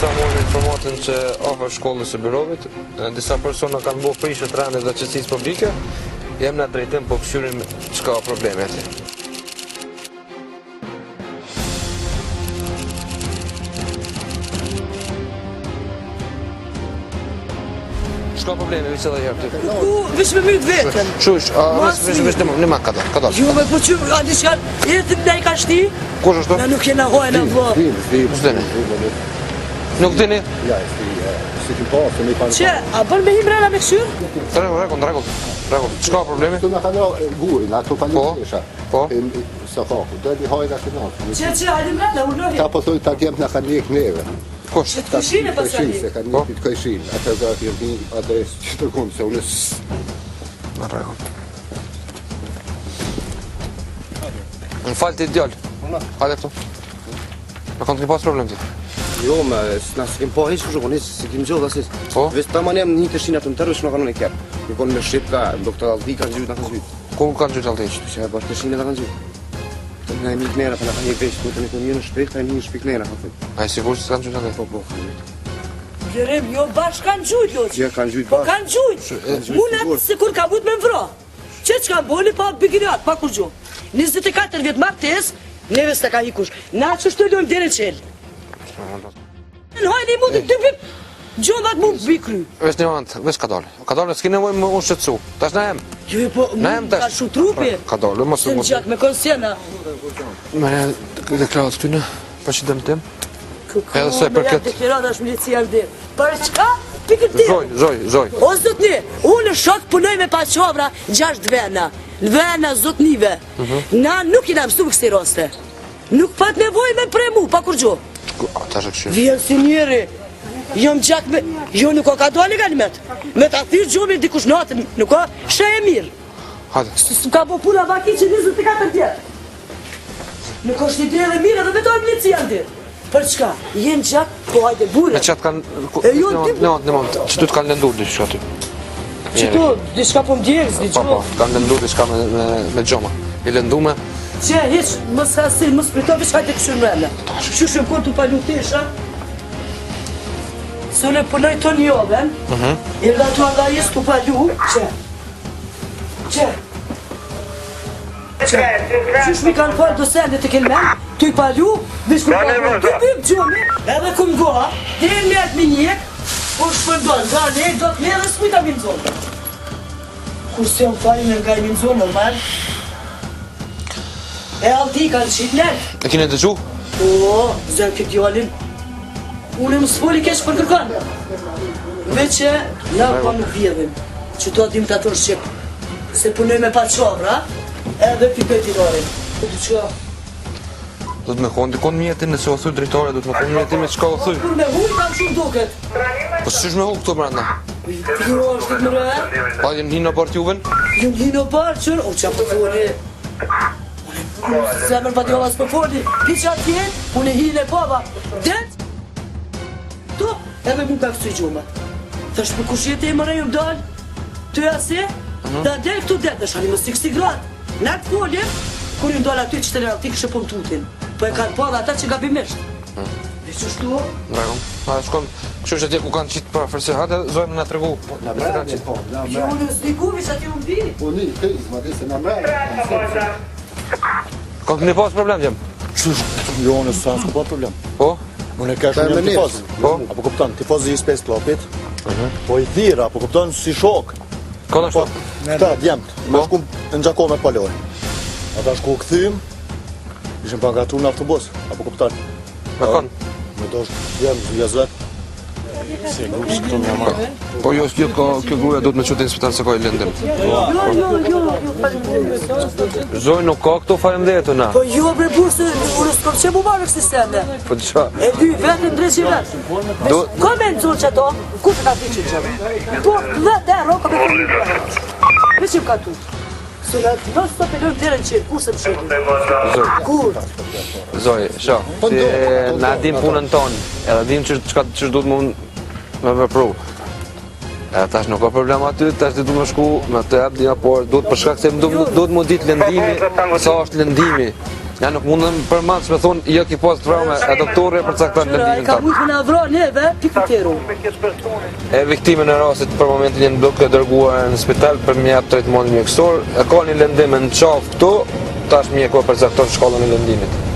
sa morën informatin që afër shkollës së Birovit, disa persona kanë bërë prishje të rëndë dhe qetësisë publike, jem në drejtim po këshyrim çka probleme aty. Çka probleme veç edhe herë ty? Veç me myt vetën. Shush, veç në mak ka. Jo, me po që a dishan, erdhëm ne ka shti. Kush është? Na nuk kena hojë na vë. Nuk dini? Ja, si ti po, se më kanë. Çe, a bën me himrana me këshyr? Rregull. Çka problemi? Tu na kanë gurin, ato kanë kisha. Po. Sa ka, do të hojë atë natë. Çe, hajde mbrana, ulohi. Ta po thoj ta kem na kanë nik neve. Kush? Të kushinë pasani. Se kanë nik të kushin, atë do të jetë adresë që të kom se unë. Në rregull. Më falti djal. Hajde këtu. Në kanë pas problem ti. Jo, ma s'nas kem po hiç kush qonis, si kim gjodha si. Po? Veç tamam jam një tashin atë tërë s'na kanë në kep. Nuk kanë me shit ka doktor Aldi kanë gjyt na kanë gjyt. Ku kanë gjyt allë? Se po tashin na kanë gjyt. Të nga mi knera pa na kanë veç, ku të ne në shpejt kanë një shpik knera apo. Ai sigurisht s'kan gjyt allë. Po. Jerem, jo bash kanë gjujt loç. Ja kanë gjyt Po bash. kanë gjujt. Munat sikur ka vut me vro. Çka boli pa bigrat, pa kur gjo. 24 vjet martes, neve s'ta ka ikush. Na ç'është lëm deri çel. Në hajde mu të vit. Gjondat mu bikry. Veç një moment, veç ka dalë. Ka dalë, s'ki nevojë më unë shqetësu. Tash na jem. Jo, po, ka shu trupi. Ka dalë, mos Se në gjak me konsjena. Me deklarat këty në president tim. Edhe se për këtë. Deklarat është milicia dhe. Për çka? Pikë ti. Zoj. O zotni, unë shok punoj me paqovra 6 vena. Vena zotnive. Na nuk jena mësu kësi roste. Nuk pat nevojë me premu, pa kur gjo. Tash e këshirë. Vjen si njeri. Jom gjak me... Jo nuk ka dole nga limet. Me ta thyrë gjomi dikush natën. Nuk ka shë e mirë. Hajde. Së ka po puna vaki që 24 vjetë. Nuk është ide dhe mirë edhe vetoj milicia ndi. Për çka? Jenë gjak, po hajde bure. Me qatë kanë... E jo, tim... Në moment, që du të kanë lëndur diçka ty. Qëto, diçka po m'djerës, Po, kanë lëndur diçka me gjoma. I lëndume. Që, hiç, mos hasil, mos prito, veç hajde këshur mrella. Shushëm kur t'u palu tesha. Se unë punoj të njoven, i rda t'u nga jesë t'u palu, që. Qysh mi kanë falë do sende të kelmen, t'u i palu, veç ku palu, t'u bëjmë gjomi, edhe ku m'goha, dhe e mjert mi njek, kur shpëndon, nga ne, do t'me edhe s'mujta mi n'zonë. Kur se më fajnë nga i mi n'zonë, normal. E Aldi kanë qitë nërë. E kine dëgju? O, zërë këtë djallin. Unë më s'foli kesh për kërkan. Veqe, na pa nuk vjedhim. Që to dim të atër Shqip. Se punoj me paqovra, edhe pipet i rorin. Do të me konë dikon mjetin nëse o thuj drejtore, do të me konë mjetin me qka o thuj. Kur me huj kam shumë duket. Po s'ysh me hu këto brenda? Jo, është të më rëhe. Pa jenë hinë në bart juven? Jënë hinë o barqër, o qa për thoni. Zemër pa t'jova s'për foli. Piqa tjenë, unë e hinë e baba. Det? To, edhe mu ka kësë i gjuma. Thash për kush jetë e më rejëm dalë, të e ase, da del këtu det, dhe shani më 60 gradë. Në të folim, kur ju ndalë aty që të lera t'i kështë pëm tutin. Po e kanë pa dhe ata që gabimisht. Dhe që shtu? Ndrakon. A shkon, kështu që tje ku kanë qitë për fërse, hajde zojmë në tregu. Jo, në s'dikuvi që ati unë bi. Po një, këj, ma dhe se në mrejë. Kanë këni pas problem jem? Jo, në s'ka pas problem. Po? Unë e ka shumë një tifoz. Po? Apo kupton, tifoz i spes klopit. Po i thira, apo kupton si shok. Kanë Po, ashtu? këta djemët, me shku në gjako me paloj. Ata shku këthym, ishëm pa nga tu në autobus, apo kupton. Me kanë? Me do djemë, zhjezvet. Si grush këtu në marrë. Po jo, kjo gruja do të me qëtë në spital se ka i lëndim. Zoj nuk ka këto falemdejet të na. Po jo bre burse, unë s'kom që mu marrë kësi stende. Po të qa? E dy vetën drejtë vetë. Ko me në zonë që to, ku të ka ti që qëmë? Po, vetë e roka me të veqim ka tu. Se në stop e lëmë dherën qërë, ku se më shumë? Kur? Zoj, sha, ti na dim punën tonë, edhe dim që du të mund me vepru. Edhe tash nuk ka problem aty, tash ti du me shku me të ebdija, por du të përshkak se du të mu ditë lëndimi, sa është lëndimi. Ja nuk mundem për maç me thonë jo ki pas traume, e doktori përcakton Qëra, e lëndimin ka tënd. mujtë me na vra neve, ti këteru. E viktimën e rastit për momentin janë duke dërguar në spital për mjap trajtimoni mjekësor. E ka një lëndim në qafë këtu, tash mjeku e përcakton shkallën e lëndimit.